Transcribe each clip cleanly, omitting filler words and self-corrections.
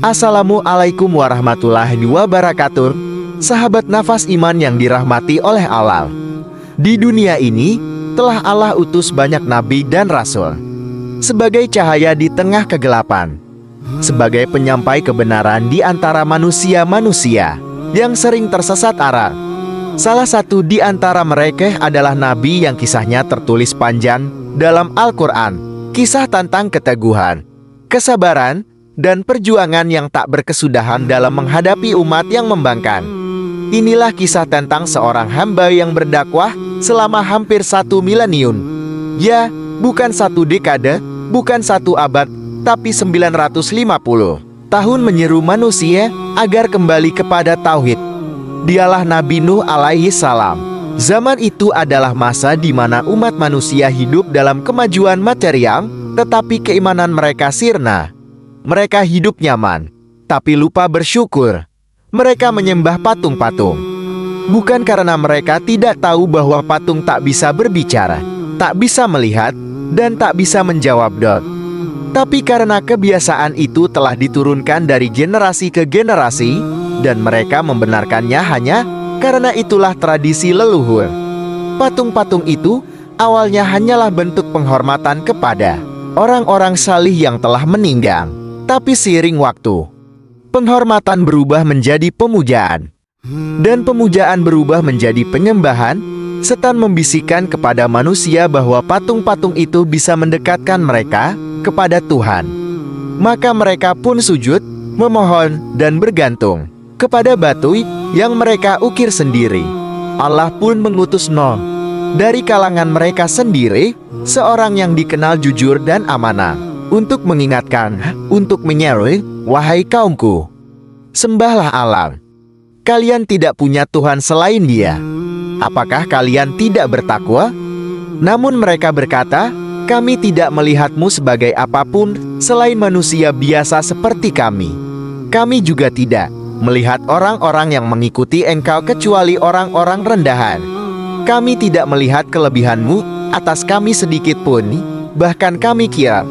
Assalamualaikum warahmatullahi wabarakatuh. Sahabat nafas iman yang dirahmati oleh Allah. Di dunia ini, telah Allah utus banyak nabi dan rasul. Sebagai cahaya di tengah kegelapan. Sebagai penyampai kebenaran di antara manusia-manusia yang sering tersesat arah. Salah satu di antara mereka adalah nabi yang kisahnya tertulis panjang dalam Al-Quran. Kisah tentang keteguhan, kesabaran, dan perjuangan yang tak berkesudahan dalam menghadapi umat yang membangkang. Inilah kisah tentang seorang hamba yang berdakwah selama hampir 1 milenium. Ya, bukan 1 dekade, bukan 1 abad, tapi 950 tahun menyeru manusia agar kembali kepada tauhid. Dialah Nabi Nuh alaihi salam. Zaman itu adalah masa di mana umat manusia hidup dalam kemajuan material, tetapi keimanan mereka sirna. Mereka hidup nyaman, tapi lupa bersyukur. Mereka menyembah patung-patung. Bukan karena mereka tidak tahu bahwa patung tak bisa berbicara, tak bisa melihat, dan tak bisa menjawab doa. Tapi karena kebiasaan itu telah diturunkan dari generasi ke generasi, dan mereka membenarkannya hanya karena itulah tradisi leluhur. Patung-patung itu awalnya hanyalah bentuk penghormatan kepada orang-orang salih yang telah meninggal. Tapi seiring waktu, penghormatan berubah menjadi pemujaan. Dan pemujaan berubah menjadi penyembahan. Setan membisikkan kepada manusia bahwa patung-patung itu bisa mendekatkan mereka kepada Tuhan. Maka mereka pun sujud, memohon, dan bergantung kepada batu yang mereka ukir sendiri. Allah pun mengutus Nuh dari kalangan mereka sendiri, seorang yang dikenal jujur dan amanah, untuk mengingatkan, untuk menyeru, wahai kaumku, sembahlah Allah. Kalian tidak punya Tuhan selain Dia. Apakah kalian tidak bertakwa? Namun mereka berkata, kami tidak melihatmu sebagai apapun selain manusia biasa seperti kami. Kami juga tidak melihat orang-orang yang mengikuti engkau kecuali orang-orang rendahan. Kami tidak melihat kelebihanmu atas kami sedikit pun, bahkan kami kira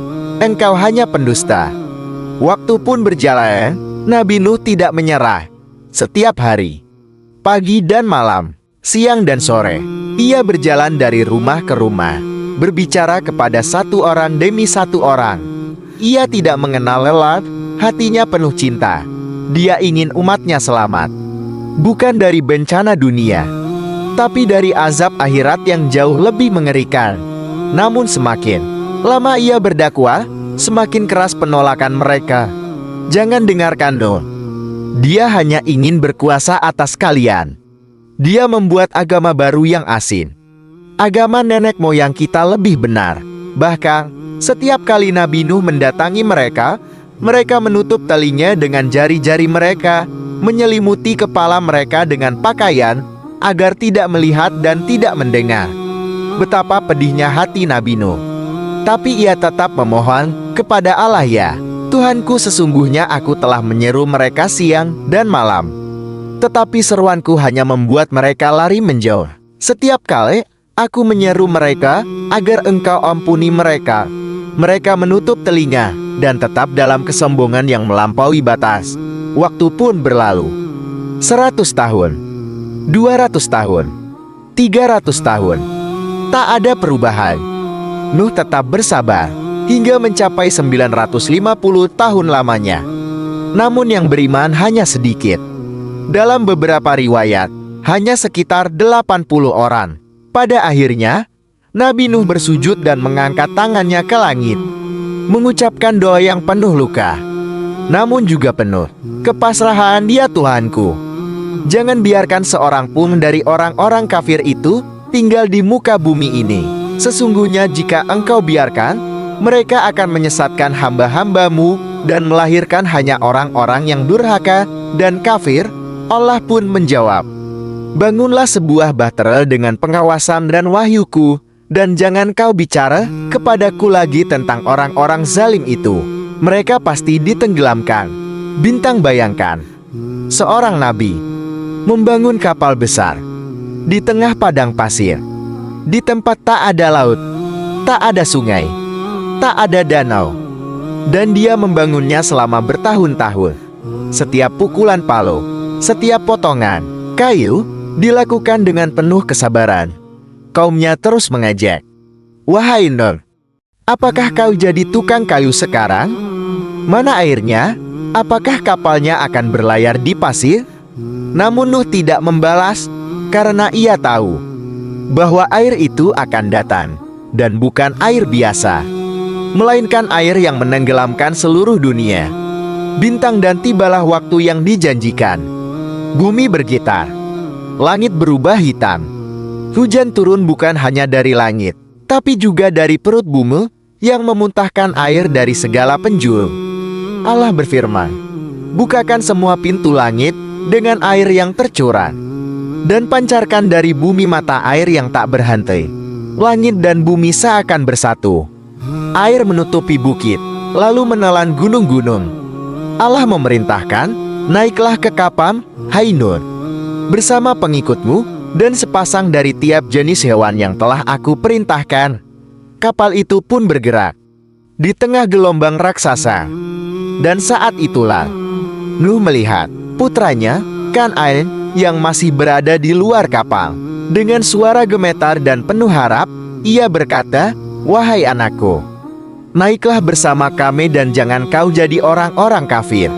engkau hanya pendusta. Waktu pun berjalan, Nabi Nuh tidak menyerah. Setiap hari, pagi dan malam, siang dan sore, ia berjalan dari rumah ke rumah, berbicara kepada satu orang demi satu orang. Ia tidak mengenal lelah, hatinya penuh cinta. Dia ingin umatnya selamat, bukan dari bencana dunia, tapi dari azab akhirat yang jauh lebih mengerikan. Namun semakin lama ia berdakwah, semakin keras penolakan mereka. Jangan dengarkan Nuh. Dia hanya ingin berkuasa atas kalian. Dia membuat agama baru yang asin. Agama nenek moyang kita lebih benar. Bahkan, setiap kali Nabi Nuh mendatangi mereka, mereka menutup telinga dengan jari-jari mereka, menyelimuti kepala mereka dengan pakaian, agar tidak melihat dan tidak mendengar. Betapa pedihnya hati Nabi Nuh. Tapi ia tetap memohon kepada Allah, ya Tuhanku, sesungguhnya aku telah menyeru mereka siang dan malam, tetapi seruanku hanya membuat mereka lari menjauh. Setiap kali aku menyeru mereka agar engkau ampuni mereka, mereka menutup telinga dan tetap dalam kesombongan yang melampaui batas. Waktu pun berlalu. 100 tahun, 200 tahun, 300 tahun. Tak ada perubahan. Nuh tetap bersabar hingga mencapai 950 tahun lamanya. Namun yang beriman hanya sedikit. Dalam beberapa riwayat, hanya sekitar 80 orang. Pada akhirnya, Nabi Nuh bersujud dan mengangkat tangannya ke langit, mengucapkan doa yang penuh luka, namun juga penuh kepasrahan. Ya Tuhanku, jangan biarkan seorang pun dari orang-orang kafir itu tinggal di muka bumi ini. Sesungguhnya jika engkau biarkan, mereka akan menyesatkan hamba-hambamu dan melahirkan hanya orang-orang yang durhaka dan kafir. Allah pun menjawab, bangunlah sebuah bahtera dengan pengawasan dan wahyuku, dan jangan kau bicara kepadaku lagi tentang orang-orang zalim itu. Mereka pasti ditenggelamkan. Bintang bayangkan, seorang nabi membangun kapal besar di tengah padang pasir, di tempat tak ada laut, tak ada sungai, tak ada danau, dan dia membangunnya selama bertahun-tahun. Setiap pukulan palu, setiap potongan kayu dilakukan dengan penuh kesabaran. Kaumnya terus mengejek, "Wahai Nuh, apakah kau jadi tukang kayu sekarang? Mana airnya? Apakah kapalnya akan berlayar di pasir?" Namun Nuh tidak membalas, karena ia tahu bahwa air itu akan datang, dan bukan air biasa, melainkan air yang menenggelamkan seluruh dunia. Bintang dan tibalah waktu yang dijanjikan. Bumi bergetar, langit berubah hitam. Hujan turun bukan hanya dari langit, tapi juga dari perut bumi yang memuntahkan air dari segala penjuru. Allah berfirman, "Bukakan semua pintu langit dengan air yang tercurah, dan pancarkan dari bumi mata air yang tak berhenti." Langit dan bumi seakan bersatu. Air menutupi bukit, lalu menelan gunung-gunung. Allah memerintahkan, "Naiklah ke kapal, hai Nuh, bersama pengikutmu dan sepasang dari tiap jenis hewan yang telah aku perintahkan." Kapal itu pun bergerak di tengah gelombang raksasa. Dan saat itulah Nuh melihat putranya, Kan'an, yang masih berada di luar kapal. Dengan suara gemetar dan penuh harap, ia berkata, "Wahai anakku, naiklah bersama kami dan jangan kau jadi orang-orang kafir."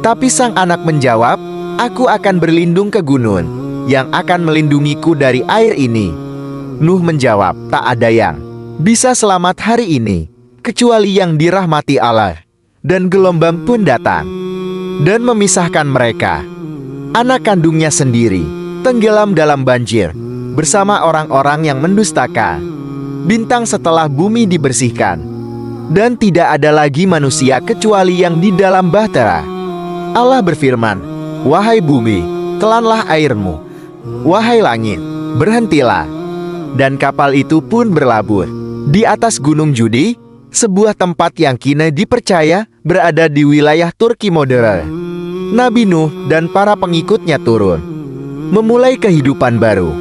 Tapi sang anak menjawab, "Aku akan berlindung ke gunung yang akan melindungiku dari air ini." Nuh menjawab, "Tak ada yang bisa selamat hari ini, kecuali yang dirahmati Allah." Dan gelombang pun datang dan memisahkan mereka. Anak kandungnya sendiri tenggelam dalam banjir bersama orang-orang yang mendustakan. Bintang setelah bumi dibersihkan, dan tidak ada lagi manusia kecuali yang di dalam bahtera. Allah berfirman, "Wahai bumi, telanlah airmu. Wahai langit, berhentilah." Dan kapal itu pun berlabuh di atas gunung Judi, sebuah tempat yang kini dipercaya berada di wilayah Turki modern. Nabi Nuh dan para pengikutnya turun, memulai kehidupan baru.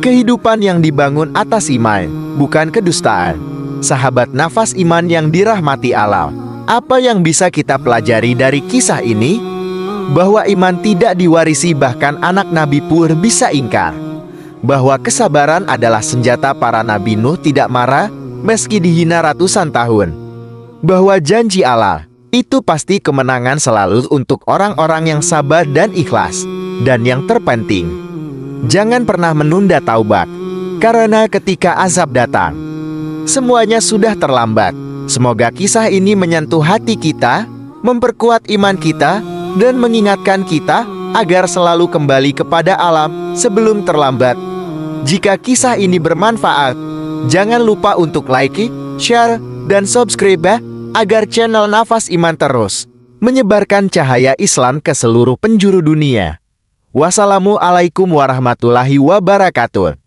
Kehidupan yang dibangun atas iman, bukan kedustaan. Sahabat nafas iman yang dirahmati Allah, apa yang bisa kita pelajari dari kisah ini? Bahwa iman tidak diwarisi, bahkan anak Nabi pun bisa ingkar. Bahwa kesabaran adalah senjata para Nabi. Nuh tidak marah meski dihina ratusan tahun. Bahwa janji Allah itu pasti kemenangan selalu untuk orang-orang yang sabar dan ikhlas. Dan yang terpenting, jangan pernah menunda taubat, karena ketika azab datang, semuanya sudah terlambat. Semoga kisah ini menyentuh hati kita, memperkuat iman kita, dan mengingatkan kita agar selalu kembali kepada alam sebelum terlambat. Jika kisah ini bermanfaat, jangan lupa untuk like, share, dan subscribe ya, agar channel Nafas Iman terus menyebarkan cahaya Islam ke seluruh penjuru dunia. Wassalamualaikum warahmatullahi wabarakatuh.